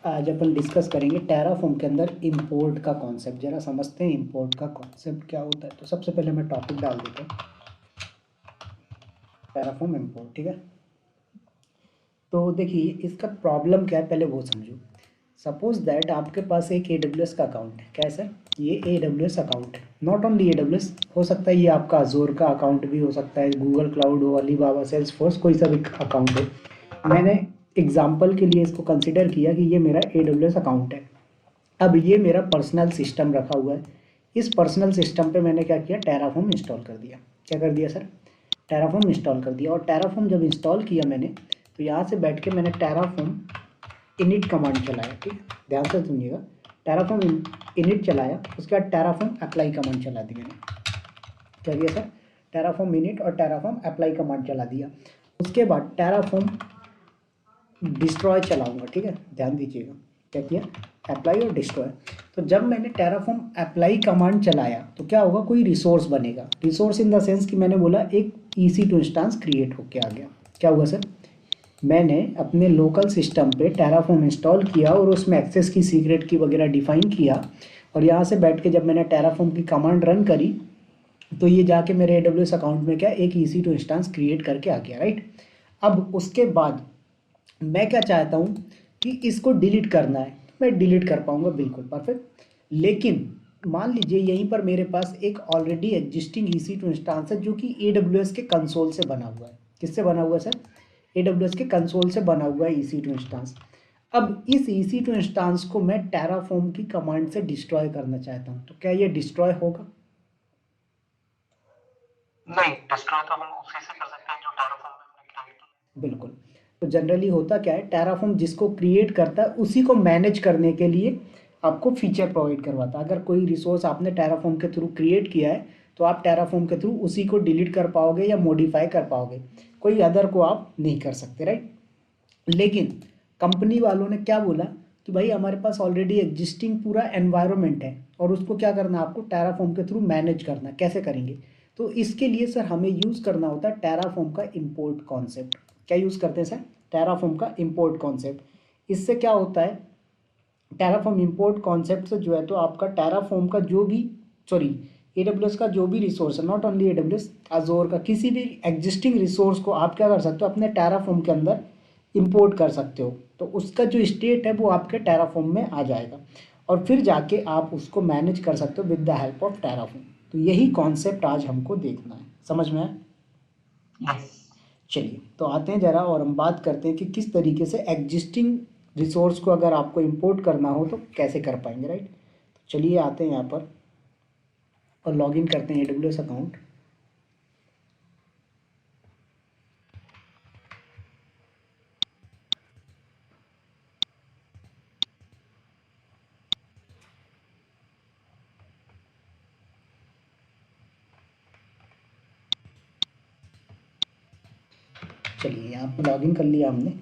आज अपन डिस्कस करेंगे टेराफॉर्म के अंदर इंपोर्ट का कॉन्सेप्ट। जरा समझते हैं इंपोर्ट का कॉन्सेप्ट क्या होता है। तो सबसे पहले मैं टॉपिक डाल देता हूँ, टेराफॉर्म इंपोर्ट। ठीक है, तो देखिए इसका प्रॉब्लम क्या है पहले वो समझो। सपोज दैट आपके पास एक AWS का अकाउंट है। क्या है सर? ये AWS अकाउंट है। नॉट ओनली AWS, हो सकता है ये आपका अजोर का अकाउंट भी हो सकता है, गूगल क्लाउड हो, अलीबाबा, सेल्सफोर्स, कोई सा भी अकाउंट है। मैंने एग्जाम्पल के लिए इसको कंसिडर किया कि ये मेरा AWS अकाउंट है। अब ये मेरा पर्सनल सिस्टम रखा हुआ है। इस पर्सनल सिस्टम पे मैंने क्या किया, टेराफॉर्म इंस्टॉल कर दिया। क्या कर दिया सर? टेराफॉर्म इंस्टॉल कर दिया। और टेराफॉर्म जब इंस्टॉल किया मैंने, तो यहाँ से बैठ के मैंने टेराफॉर्म इनिट कमांड चलाया। ठीक है, ध्यान से सुनिएगा। टेराफॉर्म इनिट चलाया, उसके बाद टेराफॉर्म अप्लाई कमांड चला दी मैंने। क्या किया सर? टेराफॉर्म इनिट और टेराफॉर्म अप्लाई कमांड चला दिया। उसके बाद टेराफॉर्म डिस्ट्रॉय चलाऊंगा। ठीक है, ध्यान दीजिएगा। क्या किया? अप्लाई और डिस्ट्रॉय। तो जब मैंने टेराफॉर्म अप्लाई कमांड चलाया तो क्या होगा, कोई रिसोर्स बनेगा। रिसोर्स इन द सेंस कि मैंने बोला एक EC2 इंस्टांस क्रिएट होके आ गया। क्या हुआ सर? मैंने अपने लोकल सिस्टम पे टेराफॉर्म इंस्टॉल किया और उसमें एक्सेस की सीक्रेट की वगैरह डिफाइन किया। और यहाँ से बैठ के जब मैंने टेराफॉर्म की कमांड रन करी तो ये जाके मेरे AWS अकाउंट में क्या एक EC2 इंस्टांस क्रिएट करके आ गया। राइट, अब उसके बाद मैं क्या चाहता हूँ कि इसको डिलीट करना है, मैं डिलीट कर पाऊंगा, बिल्कुल परफेक्ट। लेकिन मान लीजिए यहीं पर मेरे पास एक ऑलरेडी एग्जिस्टिंग EC2 इंस्टांस है जो कि AWS के कंसोल से बना हुआ है। किससे बना हुआ है सर? AWS के कंसोल से बना हुआ है EC2 इंस्टांस। अब इस EC2 इंस्टांस को मैं टेराफॉर्म की कमांड से डिस्ट्रॉय करना चाहता हूँ, तो क्या ये डिस्ट्रॉय होगा? नहीं, डिस्ट्रॉय तो हम उसी से कर सकते हैं जो टेराफॉर्म में हमने क्रिएट किया। बिल्कुल। तो जनरली होता क्या है, टेराफॉर्म जिसको क्रिएट करता है उसी को मैनेज करने के लिए आपको फीचर प्रोवाइड करवाता है। अगर कोई रिसोर्स आपने टेराफॉर्म के थ्रू क्रिएट किया है तो आप टेराफॉर्म के थ्रू उसी को डिलीट कर पाओगे या मॉडिफाई कर पाओगे, कोई अदर को आप नहीं कर सकते। राइट, लेकिन कंपनी वालों ने क्या बोला कि भाई हमारे पास ऑलरेडी एग्जिस्टिंग पूरा एनवायरनमेंट है और उसको क्या करना है, आपको टेराफॉर्म के थ्रू मैनेज करना। कैसे करेंगे? तो इसके लिए सर हमें यूज़ करना होता है टेराफॉर्म का इंपोर्ट कॉन्सेप्ट। क्या यूज़ करते हैं सर? टेराफॉर्म का इंपोर्ट कॉन्सेप्ट। इससे क्या होता है, टेराफॉर्म इंपोर्ट कॉन्सेप्ट से जो है तो आपका टेराफॉर्म का जो भी, सॉरी, AWS का जो भी रिसोर्स है, नॉट ओनली AWS, अजोर का किसी भी एग्जिस्टिंग रिसोर्स को आप क्या कर सकते हो, अपने टेराफॉर्म के अंदर इंपोर्ट कर सकते हो। तो उसका जो स्टेट है वो आपके टेराफॉर्म में आ जाएगा और फिर जाके आप उसको मैनेज कर सकते हो with the help of Terraform. तो यही कॉन्सेप्ट आज हमको देखना है, समझ में आया? यस। चलिए तो आते हैं जरा और हम बात करते हैं कि किस तरीके से एग्जिस्टिंग रिसोर्स को अगर आपको इंपोर्ट करना हो तो कैसे कर पाएंगे। राइट, तो चलिए आते हैं यहाँ पर और लॉगिन करते हैं AWS अकाउंट। चलिए यहाँ पर लॉगिन कर लिया हमने।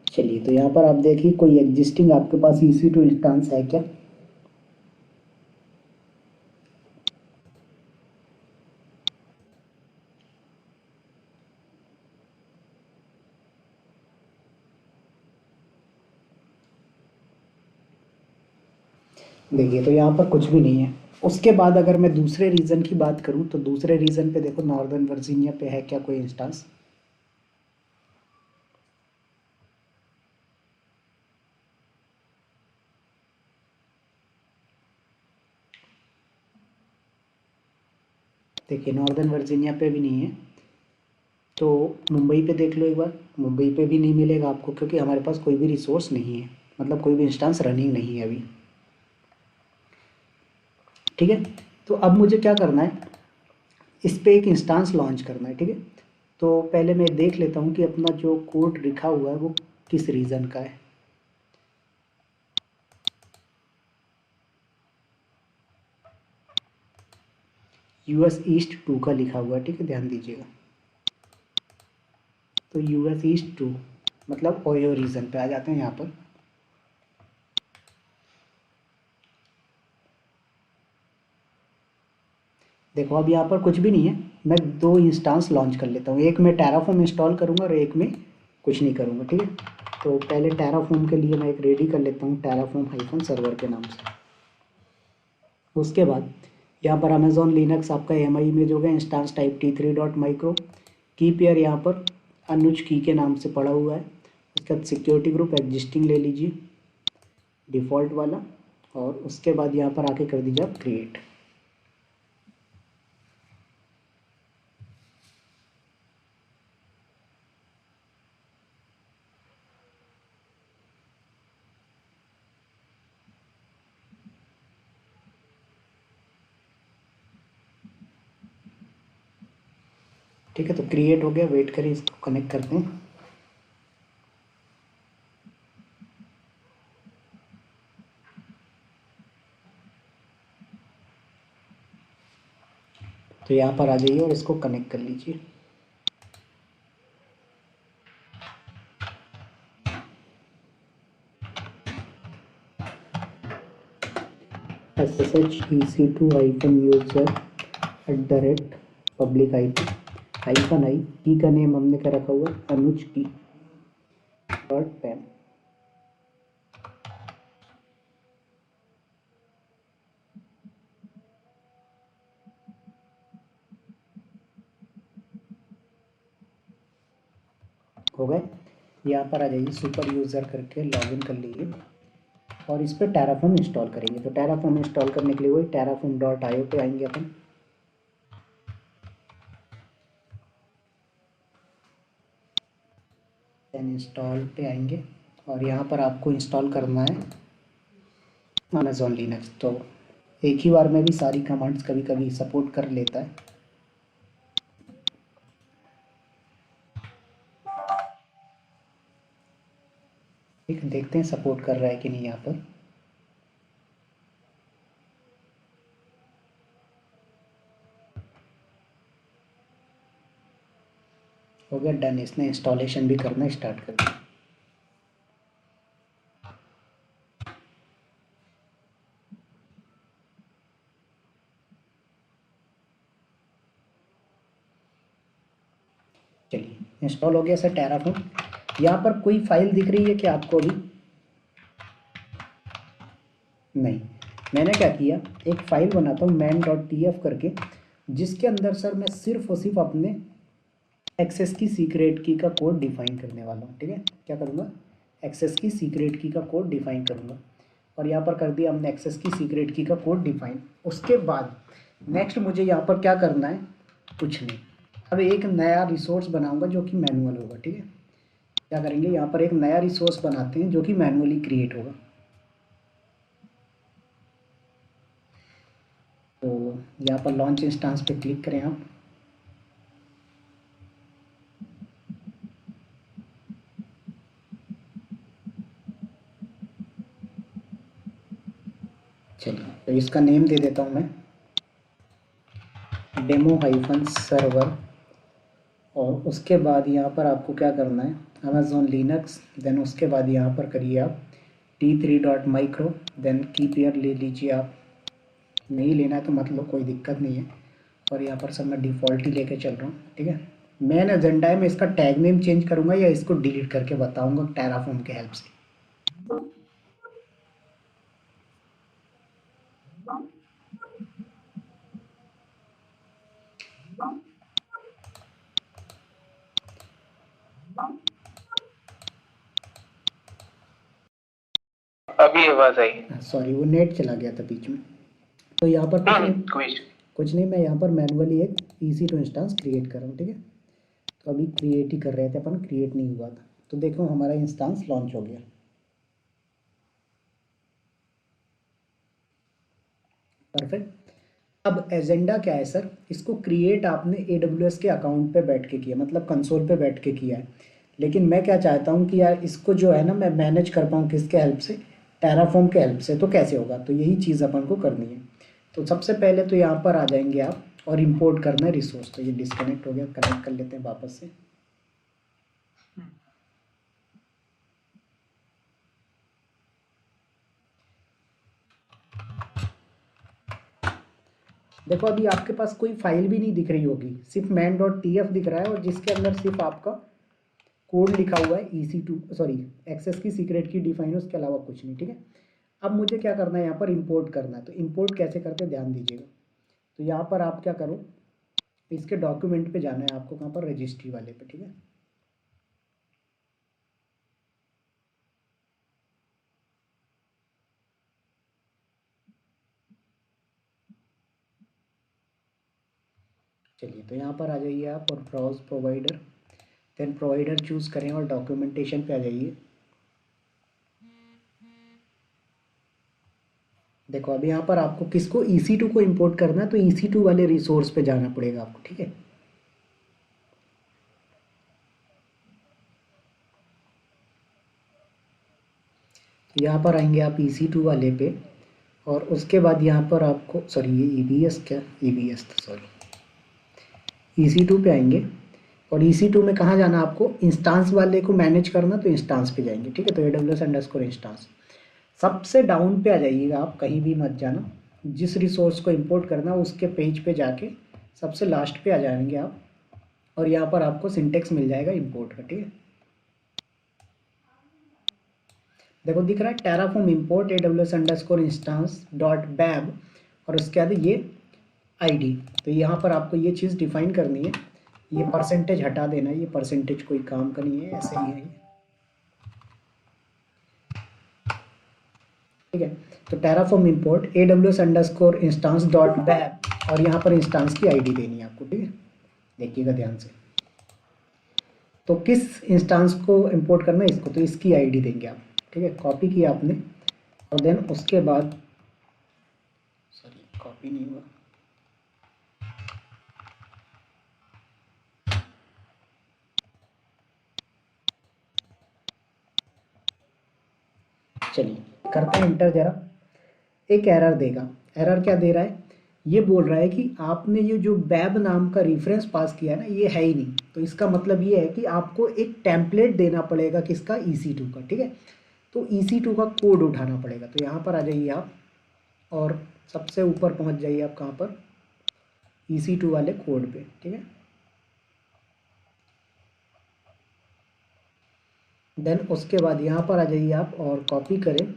चलिए तो यहाँ पर आप देखिए कोई एग्जिस्टिंग आपके पास EC2 इंस्टांस है क्या? देखिए तो यहाँ पर कुछ भी नहीं है। उसके बाद अगर मैं दूसरे रीजन की बात करूँ तो दूसरे रीजन पे देखो, नॉर्दर्न वर्जीनिया पे है क्या कोई इंस्टांस? देखिए नॉर्दर्न वर्जीनिया पे भी नहीं है। तो मुंबई पे देख लो एक बार, मुंबई पे भी नहीं मिलेगा आपको क्योंकि हमारे पास कोई भी रिसोर्स नहीं है, मतलब कोई भी इंस्टांस रनिंग नहीं है अभी। ठीक है, तो अब मुझे क्या करना है, इस पे एक इंस्टांस लॉन्च करना है। ठीक है, तो पहले मैं देख लेता हूँ कि अपना जो कोड लिखा हुआ है वो किस रीज़न का है। यूएस ईस्ट 2 का लिखा हुआ है, ठीक है, ध्यान दीजिएगा। तो यूएस ईस्ट 2 मतलब ओयो रीजन पे आ जाते हैं यहाँ पर। देखो अब यहाँ पर कुछ भी नहीं है, मैं 2 इंस्टांस लॉन्च कर लेता हूँ, एक में टेराफॉर्म इंस्टॉल करूँगा और एक में कुछ नहीं करूँगा, ठीक है। तो पहले टेराफॉर्म के लिए मैं एक रेडी कर लेता हूँ, टेराफॉर्म हाइफन सर्वर के नाम से। उसके बाद यहाँ पर अमेजोन लिनक्स आपका एम आई इमेज हो गया, इंस्टांस टाइप t3.micro, की पेयर यहाँ पर अनुज की के नाम से पड़ा हुआ है। उसके बाद सिक्योरिटी ग्रुप एग्जिस्टिंग ले लीजिए, डिफ़ॉल्ट वाला, और उसके बाद यहाँ पर आके कर दीजिए आप क्रिएट। ठीक है, तो क्रिएट हो गया, वेट करिए, इसको कनेक्ट करते हैं। तो यहाँ पर आ जाइए और इसको कनेक्ट कर लीजिए। SSH-EC2-user @public IP -i की का नेम हमने क्या रखा हुआ है, अनुज की .pem। हो गए, यहाँ पर आ जाइए, सुपर यूज़र करके लॉगिन कर लीजिए और इस पर टेराफॉर्म इंस्टॉल करेंगे। तो टेराफॉर्म इंस्टॉल करने के लिए वही terraform.io पे आएंगे अपन। देन इंस्टॉल पे आएंगे और यहाँ पर आपको इंस्टॉल करना है अमेजोन लिनक्स। तो एक ही बार में भी सारी कमांड्स कभी कभी सपोर्ट कर लेता है। ठीक है, देखते हैं सपोर्ट कर रहा है कि नहीं। यहाँ पर हो गया डन, इसने इंस्टॉलेशन भी करना स्टार्ट कर दिया। चलिए, इंस्टॉल हो गया सर टेराफॉर्म। यहाँ पर कोई फाइल दिख रही है क्या आपको अभी? नहीं। मैंने क्या किया, एक फाइल बनाता हूँ man.tf करके, जिसके अंदर सर मैं सिर्फ और सिर्फ अपने एक्सेस की सीक्रेट की का कोड डिफाइन करने वाला हूँ। ठीक है, क्या करूँगा, एक्सेस की सीक्रेट की का कोड डिफाइन करूँगा। और यहाँ पर कर दिया हमने एक्सेस की सीक्रेट की का कोड डिफाइन। उसके बाद नेक्स्ट मुझे यहाँ पर क्या करना है, कुछ नहीं। अब एक नया रिसोर्स बनाऊंगा जो कि मैनुअल होगा। ठीक है, क्या करेंगे, यहाँ पर एक नया रिसोर्स बनाते हैं जो कि मैनुअली क्रिएट होगा। तो यहाँ पर लॉन्च इंस्टांस पे क्लिक करें आप। चलिए, तो इसका नेम दे देता हूँ मैं, demo-server। और उसके बाद यहाँ पर आपको क्या करना है, अमेजोन लिनक्स, देन उसके बाद यहाँ पर करिए आप t3.micro, देन की पेयर ले लीजिए आप। नहीं लेना है तो मतलब कोई दिक्कत नहीं है। और यहाँ पर सब मैं डिफ़ॉल्ट ही लेके चल रहा हूँ। ठीक है, मेन एजेंडा है, मैं इसका टैग नेम चेंज करूँगा या इसको डिलीट करके बताऊँगा टेराफॉर्म के हेल्प से। अभी आवाज आई। सॉरी, वो नेट चला गया था बीच में। तो यहाँ पर कुछ नहीं, मैं यहाँ पर मैनुअली एक EC2 इंस्टांस क्रिएट कर रहा हूँ। ठीक है, तो अभी क्रिएट ही कर रहे थे अपन, क्रिएट नहीं हुआ था। तो देखो हमारा इंस्टांस लॉन्च हो गया। परफेक्ट। अब एजेंडा क्या है सर, इसको क्रिएट आपने AWS के अकाउंट पे बैठ के किया, मतलब कंसोल पे बैठ के किया है। लेकिन मैं क्या चाहता हूँ कि यार इसको जो है ना मैं मैनेज कर पाऊँ किसके हेल्प से, टेराफॉर्म के हेल्प से। तो कैसे होगा, तो यही चीज़ अपन को करनी है। तो सबसे पहले तो यहाँ पर आ जाएंगे आप और इंपोर्ट करना है रिसोर्स। तो ये डिस्कनेक्ट हो गया, कनेक्ट कर लेते हैं वापस से। देखो अभी आपके पास कोई फाइल भी नहीं दिख रही होगी, सिर्फ main.tf दिख रहा है और जिसके अंदर सिर्फ आपका कोड लिखा हुआ है EC2 सॉरी एक्सेस की सीक्रेट की डिफाइन, उसके अलावा कुछ नहीं। ठीक है, अब मुझे क्या करना है, यहाँ पर इंपोर्ट करना है। तो इंपोर्ट कैसे करते हैं ध्यान दीजिएगा। तो यहाँ पर आप क्या करो, इसके डॉक्यूमेंट पे जाना है आपको, कहाँ पर, रजिस्ट्री वाले पे। ठीक है, चलिए तो यहाँ पर आ जाइए आप और browse provider, then provider choose करें और डॉक्यूमेंटेशन पे आ जाइए। देखो अभी यहाँ पर आपको किसको, EC2 को इंपोर्ट करना है, तो EC2 वाले रिसोर्स पे जाना पड़ेगा आपको। ठीक है, यहाँ पर आएंगे आप EC2 वाले पे और उसके बाद यहाँ पर आपको, सॉरी ये EBS क्या, EBS तो सॉरी, EC2 पे आएंगे और EC2 में कहाँ जाना आपको, इंस्टांस वाले को मैनेज करना, तो इंस्टांस पे जाएंगे। ठीक है, तो AWS_इंस्टांस सबसे डाउन पे आ जाइएगा आप, कहीं भी मत जाना। जिस रिसोर्स को इंपोर्ट करना उसके पेज पे जाके सबसे लास्ट पे आ जाएंगे आप और यहाँ पर आपको सिंटेक्स मिल जाएगा इंपोर्ट का। ठीक है, देखो दिख रहा है टेराफॉर्म इंपोर्ट AWS_इंस्टांस.bab और उसके बाद ये आईडी। तो यहाँ पर आपको ये चीज़ डिफाइन करनी है, ये परसेंटेज हटा देना है, ये परसेंटेज कोई काम का नहीं है, ऐसे ही है ये। ठीक है, तो टेराफॉर्म इंपोर्ट AWS_इंस्टांस.bab और यहाँ पर इंस्टांस की आईडी देनी है आपको। ठीक है, देखिएगा ध्यान से। तो किस इंस्टांस को इंपोर्ट करना है, इसको, तो इसकी आईडी देंगे आप। ठीक है, कॉपी किया आपने और देन उसके बाद, सॉरी कॉपी नहीं हुआ, चलिए करते हैं इंटर जरा। एक एरर देगा, एरर क्या दे रहा है, ये बोल रहा है कि आपने ये जो बैब नाम का रेफरेंस पास किया है ना, ये है ही नहीं। तो इसका मतलब ये है कि आपको एक टेम्पलेट देना पड़ेगा, किसका, EC2 का। ठीक है, तो EC2 का कोड उठाना पड़ेगा। तो यहाँ पर आ जाइए आप और सबसे ऊपर पहुँच जाइए आप, कहाँ पर, EC2 वाले कोड पे। ठीक है, देन उसके बाद यहाँ पर आ जाइए आप और कॉपी करें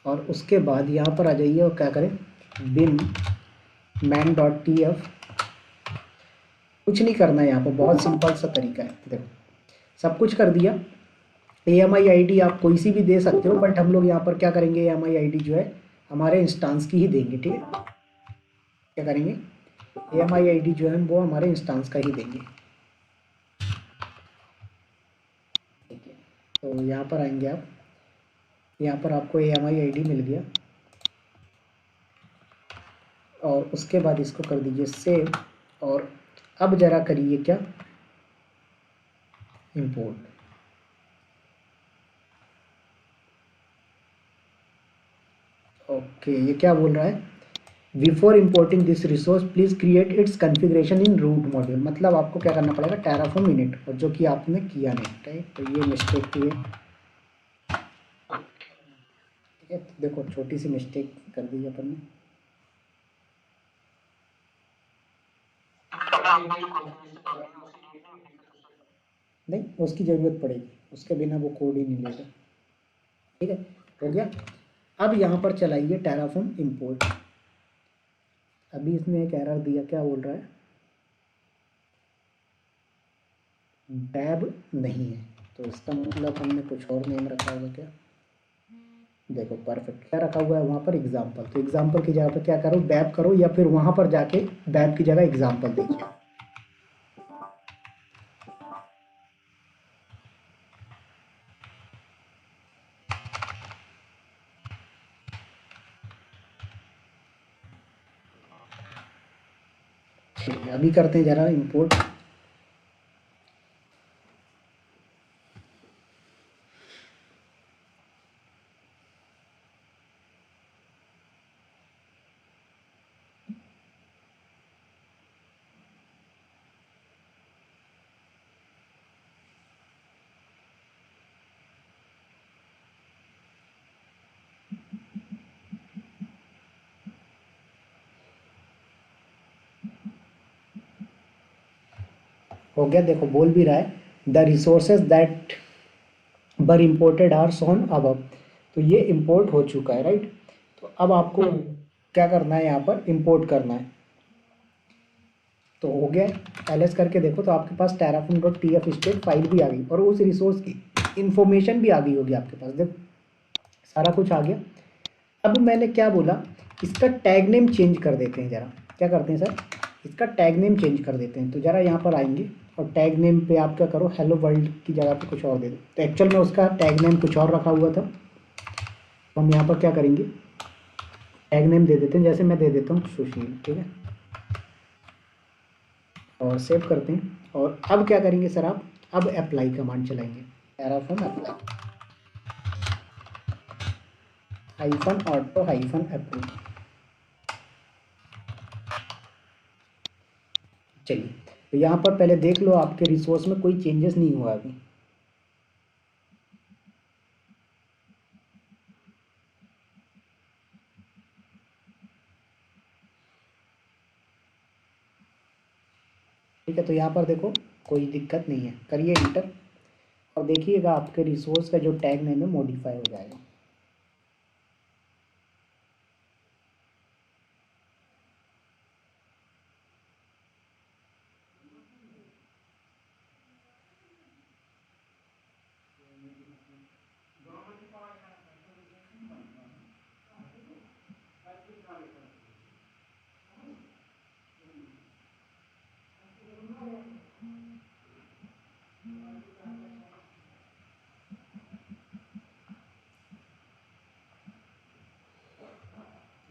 और उसके बाद यहाँ पर आ जाइए और क्या करें, bin main.tf। कुछ नहीं करना है यहाँ पर, बहुत सिंपल सा तरीका है। देखो सब कुछ कर दिया। AMI ID आप कोई सी भी दे सकते हो, बट हम लोग यहाँ पर क्या करेंगे, AMI ID जो है हमारे इंस्टांस की ही देंगे। ठीक है, क्या करेंगे, AMI ID जो है वो हमारे इंस्टांस का ही देंगे। ठीक है, तो यहाँ पर आएंगे आप, यहाँ पर आपको AMI ID मिल गया और उसके बाद इसको कर दीजिए सेव और अब जरा करिए क्या, इंपोर्ट। ओके, ये क्या बोल रहा है, before importing this resource please create its configuration in root module. मतलब आपको क्या करना पड़ेगा, टेराफॉर्म इनिट, और जो कि आपने किया नहीं। राइट, तो ये मिस्टेक की है। ठीक है, तो देखो छोटी सी मिस्टेक कर दी अपन ने। तो आपने जो कॉन्फ़िगरेशन डाली है उसी डेट में होगी फिर उससे। नहीं, उसकी ज़रूरत पड़ेगी, उसके बिना वो कोड ही नहीं लेगा। ठीक है, हो गया। अब यहाँ पर चलाइए टेराफॉर्म इंपोर्ट। अभी इसने एक एरर दिया, क्या बोल रहा है, बैब नहीं है। तो इसका मतलब हमने कुछ और नेम रखा होगा क्या, देखो परफेक्ट क्या रखा हुआ है वहाँ पर, एग्जाम्पल। तो एग्जाम्पल की जगह पर क्या करो, बैब करो या फिर वहाँ पर जाके बैब की जगह एग्जाम्पल देखिए। अभी करते हैं ज़रा इंपोर्ट। हो गया, देखो बोल भी रहा है the resources that were imported are shown above. तो ये इम्पोर्ट हो चुका है, राइट। तो अब आपको क्या करना है, यहाँ पर इम्पोर्ट करना है। तो हो गया, एलएस करके देखो तो आपके पास terraform.tf स्टेट फाइल भी आ गई और उस रिसोर्स की इंफॉर्मेशन भी आ गई होगी आपके पास। देखो सारा कुछ आ गया। अब मैंने क्या बोला, इसका टैग नेम चेंज कर देते हैं ज़रा। क्या करते हैं सर, इसका टैग नेम चेंज कर देते हैं। तो ज़रा यहाँ पर आएंगे और टैग नेम पे आप क्या करो, हेलो वर्ल्ड की जगह पे कुछ और दे दो। तो एक्चुअल में उसका टैग नेम कुछ और रखा हुआ था। तो हम यहाँ पर क्या करेंगे, टैग नेम दे देते हैं, जैसे मैं दे देता हूँ सुशील, ठीक है। और सेव करते हैं। और अब क्या करेंगे सर आप, अब अप्लाई कमांड चलाएंगे, terraform apply hyphen auto hyphen approve. चलिए, तो यहाँ पर पहले देख लो आपके रिसोर्स में कोई चेंजेस नहीं हुआ अभी। ठीक है, तो यहाँ पर देखो कोई दिक्कत नहीं है, करिए इंटर और देखिएगा आपके रिसोर्स का जो टैग नेम है मॉडिफाई हो जाएगा।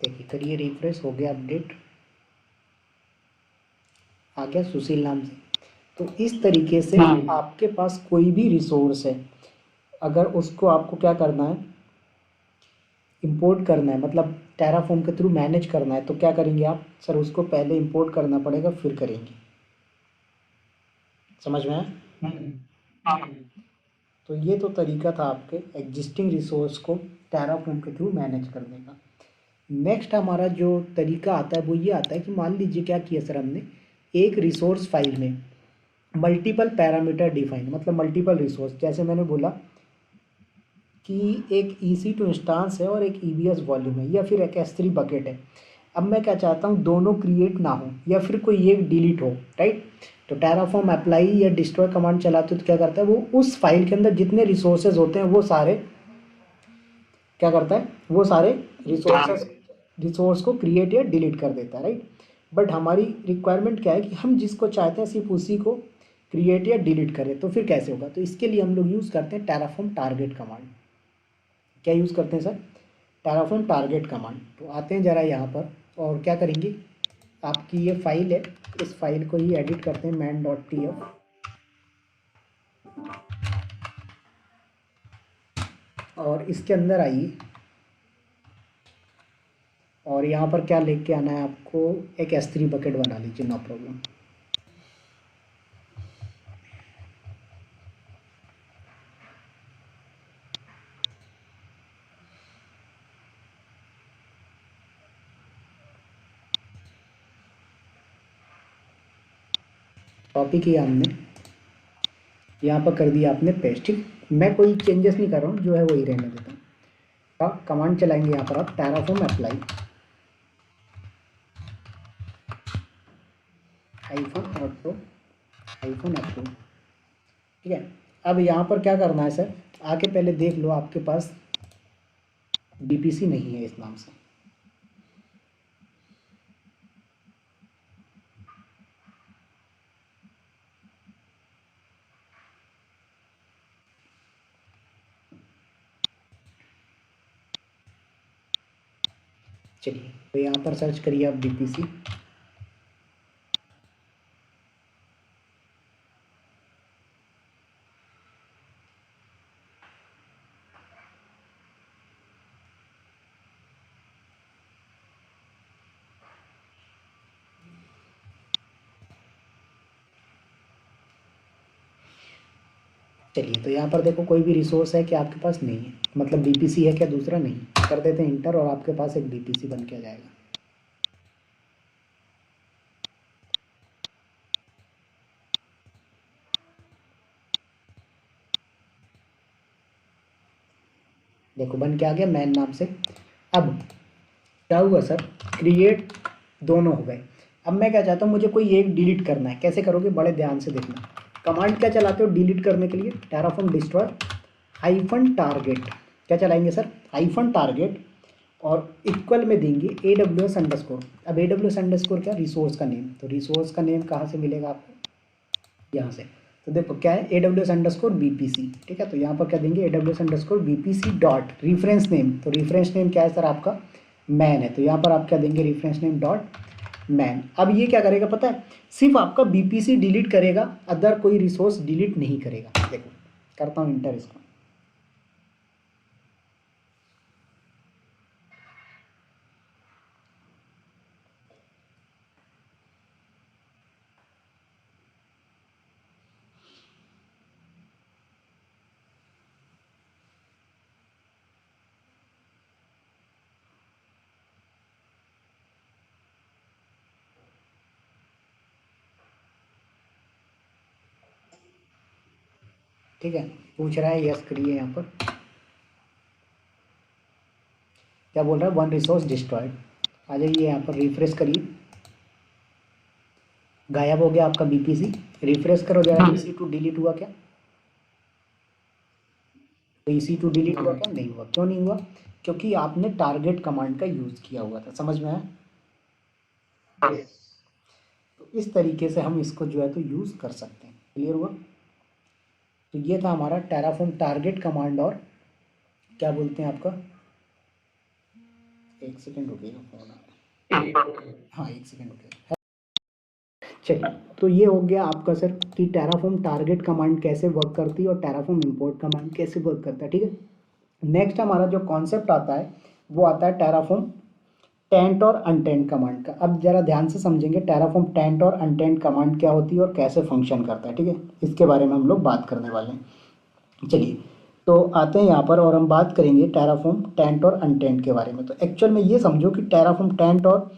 देखिए करिए रिफ्रेश, हो गया अपडेट, आ गया सुशील नाम से। तो इस तरीके से आपके पास कोई भी रिसोर्स है, अगर उसको आपको क्या करना है, इंपोर्ट करना है, मतलब टेराफॉर्म के थ्रू मैनेज करना है, तो क्या करेंगे आप सर, उसको पहले इंपोर्ट करना पड़ेगा फिर करेंगे। समझ में आया। तो ये तो तरीका था आपके एग्जिस्टिंग रिसोर्स को टेराफॉर्म के थ्रू मैनेज करने का। नेक्स्ट हमारा जो तरीका आता है वो ये आता है कि मान लीजिए क्या किया सर हमने, एक रिसोर्स फाइल में मल्टीपल पैरामीटर डिफाइन, मतलब मल्टीपल रिसोर्स, जैसे मैंने बोला कि एक EC2 इंस्टांस है और एक EBS वॉल्यूम है या फिर एक S3 बकेट है। अब मैं क्या चाहता हूँ, दोनों क्रिएट ना हो या फिर कोई एक डिलीट हो, राइट। तो टेराफॉर्म अप्लाई या डिस्ट्रॉय कमांड चलाते हो तो क्या करता है, वो उस फाइल के अंदर जितने रिसोर्सेज होते हैं वो सारे क्या करता है, वो सारे रिसोर्स को क्रिएट या डिलीट कर देता है, राइट। बट हमारी रिक्वायरमेंट क्या है कि हम जिसको चाहते हैं सिर्फ उसी को क्रिएट या डिलीट करें। तो फिर कैसे होगा, तो इसके लिए हम लोग यूज़ करते हैं टेराफॉर्म टारगेट कमांड। क्या यूज़ करते हैं सर, टेराफॉर्म टारगेट कमांड। तो आते हैं ज़रा यहाँ पर और क्या करेंगे, आपकी ये फाइल है, इस फाइल को ही एडिट करते हैं man.tf। और इसके अंदर आइए और यहाँ पर क्या लेके आना है आपको, एक S3 बकेट बना लीजिए, नो प्रॉब्लम। कॉपी किया हमने, यहाँ पर कर दिया आपने पेस्ट, ठीक। मैं कोई चेंजेस नहीं कर रहा हूँ, जो है वही रहने देता हूँ। आप कमांड चलाएंगे यहाँ पर, आप Terraform apply hyphen auto hyphen approve, ठीक है। अब यहाँ पर क्या करना है सर, आके पहले देख लो आपके पास BPC नहीं है इस नाम से। चलिए, तो यहाँ पर सर्च करिए आप BPC। चलिए, तो यहाँ पर देखो कोई भी रिसोर्स है क्या आपके पास? नहीं है, मतलब बीपीसी है क्या दूसरा? नहीं। कर देते हैं इंटर और आपके पास एक बीपीसी बन के आ जाएगा। देखो बन के आ गया मैन नाम से। अब क्या हुआ सर, क्रिएट दोनों हो गए। अब मैं क्या चाहता हूँ, मुझे कोई एक डिलीट करना है। कैसे करोगे, बड़े ध्यान से देखना। कमांड क्या चलाते हो डिलीट करने के लिए? Terraform destroy hyphen target. क्या चलाएंगे सर? हाइफन टारगेट और इक्वल में देंगे AWS अंडरस्कोर। अब AWS अंडरस्कोर क्या? रिसोर्स का नेम। तो रिसोर्स का नेम कहाँ से मिलेगा आपको? यहाँ से। तो देखो क्या है, AWS अंडरस्कोर BPC। ठीक है, तो यहाँ पर क्या देंगे? AWS underscore BPC dot reference name. तो रेफरेंस नेम क्या है सर आपका? मैन है। तो यहाँ पर आप क्या देंगे? Reference name dot man. अब ये क्या करेगा पता है? सिर्फ आपका BPC डिलीट करेगा, अदर कोई रिसोर्स डिलीट नहीं करेगा। देखो करता हूँ इंटर इसको। ठीक है, पूछ रहा है यस करिए। यहाँ पर क्या बोल रहा है? One resource destroyed. आ जाइए यहाँ पर, रिफ्रेश करिए। गायब हो गया आपका BPC। रिफ्रेश करो जरा, EC2 डिलीट हुआ क्या? तो EC2 डिलीट हुआ क्या? नहीं हुआ। क्यों नहीं हुआ? क्योंकि आपने टारगेट कमांड का यूज़ किया हुआ था। समझ में आया? तो इस तरीके से हम इसको जो है तो यूज़ कर सकते हैं। क्लियर हुआ? तो ये था हमारा टेराफॉर्म टारगेट कमांड। और क्या बोलते हैं आपका, एक सेकेंड रुकिएगा, फोन आ रहा है। हाँ एक सेकेंड रुकिएगा। चलिए, तो ये हो गया आपका सर कि टेराफॉर्म टारगेट कमांड कैसे वर्क करती है और टेराफॉर्म इंपोर्ट कमांड कैसे वर्क करता है। ठीक है, नेक्स्ट हमारा जो कॉन्सेप्ट आता है वो आता है टेराफॉर्म टेंट और अनटेंट कमांड का। अब जरा ध्यान से समझेंगे टेराफॉर्म टेंट और अनटेंट कमांड क्या होती है और कैसे फंक्शन करता है। ठीक है, इसके बारे में हम लोग बात करने वाले हैं। चलिए, तो आते हैं यहाँ पर और हम बात करेंगे टेराफॉर्म टेंट और अनटेंट के बारे में। तो एक्चुअल में ये समझो कि टेराफॉर्म टेंट और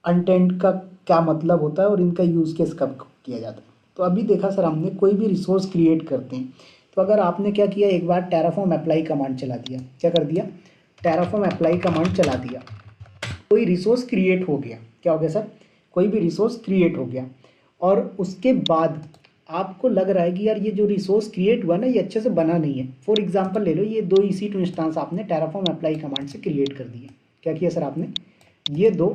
अनटेंट का क्या मतलब होता है और इनका यूज़ केस कब किया जाता है। तो अभी देखा सर हमने, कोई भी रिसोर्स क्रिएट करते हैं तो अगर आपने क्या किया, एक बार टेराफॉर्म अप्लाई कमांड चला दिया। क्या कर दिया? टेराफॉर्म अप्लाई कमांड चला दिया। कोई रिसोर्स क्रिएट हो गया। क्या हो गया सर? कोई भी रिसोर्स क्रिएट हो गया और उसके बाद आपको लग रहा है कि यार ये जो रिसोर्स क्रिएट हुआ ना ये अच्छे से बना नहीं है। फॉर एग्जांपल ले लो, ये 2 EC2 इंस्टांस आपने टेराफॉर्म अप्लाई कमांड से क्रिएट कर दिए। क्या किया सर आपने? ये 2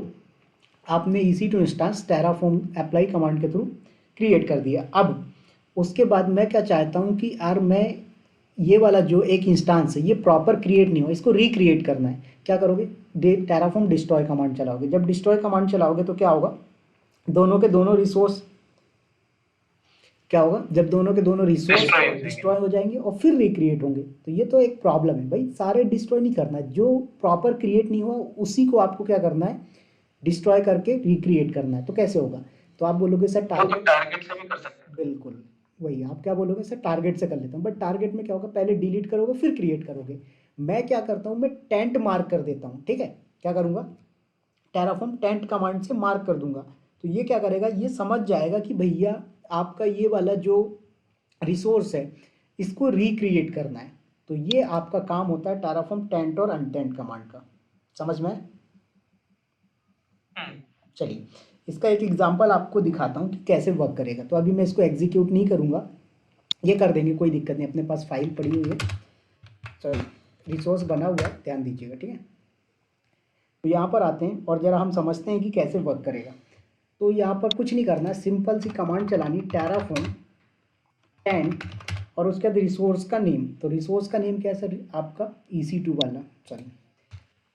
आपने EC2 instance Terraform apply command के थ्रू क्रिएट कर दिया। अब उसके बाद मैं क्या चाहता हूँ कि यार मैं ये वाला जो एक इंस्टांस है ये प्रॉपर क्रिएट नहीं हो, इसको रिक्रिएट करना है। क्या करोगे? टेराफॉर्म डिस्ट्रॉय कमांड चलाओगे। जब डिस्ट्रॉय कमांड चलाओगे तो क्या होगा? दोनों के दोनों रिसोर्स क्या होगा? जब दोनों के दोनों रिसोर्स डिस्ट्रॉय हो जाएंगे और फिर रिक्रिएट होंगे। तो ये तो एक प्रॉब्लम है भाई, सारे डिस्ट्रॉय नहीं करना है। जो प्रॉपर क्रिएट नहीं हुआ उसी को आपको क्या करना है? डिस्ट्रॉय करके रिक्रिएट करना है। तो कैसे होगा? तो आप बोलोगे सर टारगेट से भी कर सकते हैं। बिल्कुल वही, आप क्या बोलोगे सर? टारगेट से कर लेता हूँ। बट टारगेट में क्या होगा? पहले डिलीट करोगे फिर क्रिएट करोगे। मैं क्या करता हूँ, मैं टेंट मार्क कर देता हूँ। ठीक है, क्या करूँगा? टेराफॉर्म टेंट कमांड से मार्क कर दूंगा। तो ये क्या करेगा? ये समझ जाएगा कि भैया आपका ये वाला जो रिसोर्स है इसको रिक्रिएट करना है। तो ये आपका काम होता है टेराफॉर्म टेंट और अनटेंट कमांड का। समझ में? चलिए, इसका एक एग्जांपल आपको दिखाता हूँ कि कैसे वर्क करेगा। तो अभी मैं इसको एग्जीक्यूट नहीं करूँगा, ये कर देंगे, कोई दिक्कत नहीं। अपने पास फाइल पड़ी हुई है, चलो रिसोर्स बना हुआ है, ध्यान दीजिएगा। ठीक है, तो यहाँ पर आते हैं और ज़रा हम समझते हैं कि कैसे वर्क करेगा। तो यहाँ पर कुछ नहीं करना, सिंपल सी कमांड चलानी, टेराफॉर्म टेंट और उसके बाद रिसोर्स का नेम। तो रिसोर्स का नेम क्या है सर आपका? EC2 वाला, सॉरी।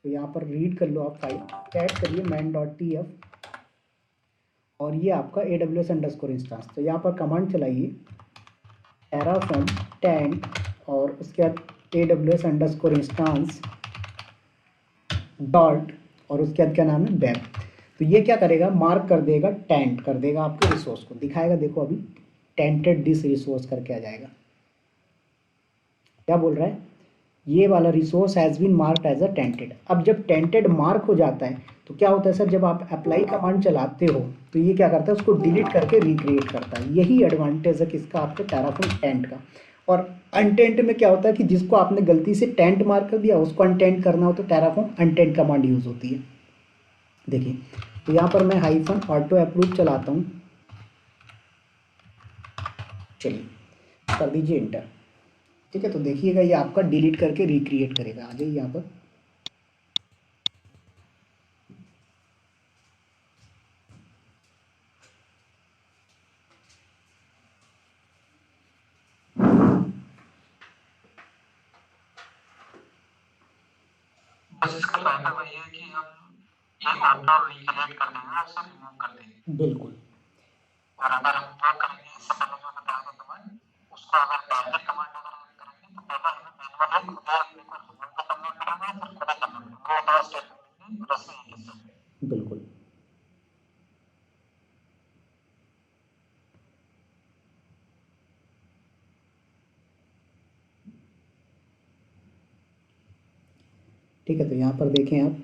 तो यहाँ पर रीड कर लो आप फाइल, कैट करिए man.tf और ये आपका AWS अंडरस्कोर इंस्टांस। तो यहाँ पर कमांड चलाइए टेराफॉर्म टेंट और उसके बाद AWS अंडरस्कोर इंस्टांस डॉट और उसके बाद क्या नाम है? वेब। तो ये क्या करेगा? मार्क कर देगा, टेंट कर देगा आपके रिसोर्स को, दिखाएगा। देखो अभी टेंटेड दिस रिसोर्स करके आ जाएगा। क्या बोल रहा है, ये वाला resource has been marked as a tainted. अब जब टेंटेड मार्क हो जाता है तो क्या होता है सर, जब आप अप्लाई कमांड चलाते हो तो ये क्या करता है, उसको डिलीट करके रिक्रिएट करता है। यही एडवांटेज है किसका, आपके टेराफॉर्म टेंट का। और अनटेंट में क्या होता है कि जिसको आपने गलती से टेंट मार्क कर दिया उसको अनटेंट करना हो तो टेराफॉर्म अनटेंट कमांड यूज़ होती है। देखिए तो यहाँ पर मैं हाइफन ऑटो अप्रूव चलाता हूँ, चलिए कर दीजिए इंटर। ठीक है, तो देखिएगा ये आपका डिलीट करके रिक्रिएट करेगा। आ जाइए यहाँ पर, बस इसका फायदा वही है कि हम ये ऑटो रिकनेक्ट कर देंगे और सब रिमूव कर देंगे। बिल्कुल और अगर हम वो करेंगे, इससे पहले जो बताया था कमांड, उसको अगर टारगेट कमांड अगर हम करेंगे तो पहले हमें मैनुअली खुद अपने को रिमूव को कन्वर्ट करना है, फिर खुद कन्वर्ट वो दो स्टेप लेंगे बस एक ही स्टेप। बिल्कुल। ठीक है, तो यहाँ पर देखें आप,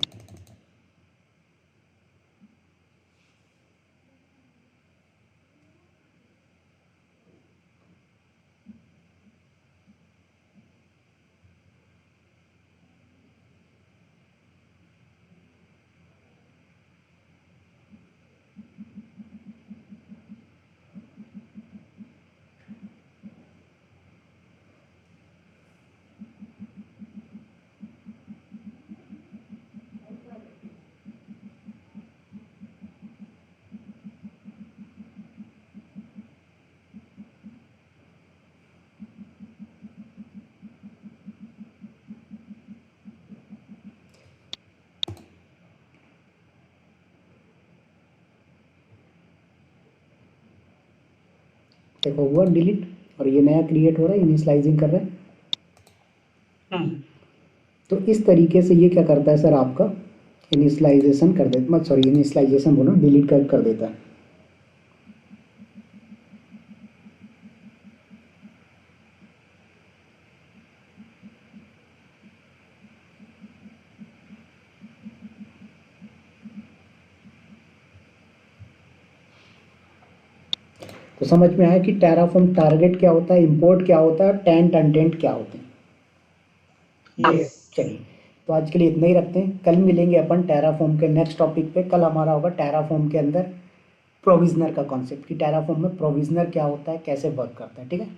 देखो हुआ डिलीट और ये नया क्रिएट हो रहा है, इनिशियलाइजिंग कर रहा है। तो इस तरीके से ये क्या करता है सर, आपका इनिशियलाइजेशन कर देता, मत सॉरी इनिशियलाइजेशन बोलो, डिलीट कर देता है। तो समझ में आया कि टेराफॉर्म टारगेट क्या होता है, इंपोर्ट क्या होता है, टेंट अनटेंट क्या होते हैं। ये चलिए, तो आज के लिए इतना ही रखते हैं, कल मिलेंगे अपन टेराफॉर्म के नेक्स्ट टॉपिक पे। कल हमारा होगा टेराफॉर्म के अंदर प्रोविजनर का कॉन्सेप्ट, कि टेराफॉर्म में प्रोविजनर क्या होता है, कैसे वर्क करता है। ठीक है।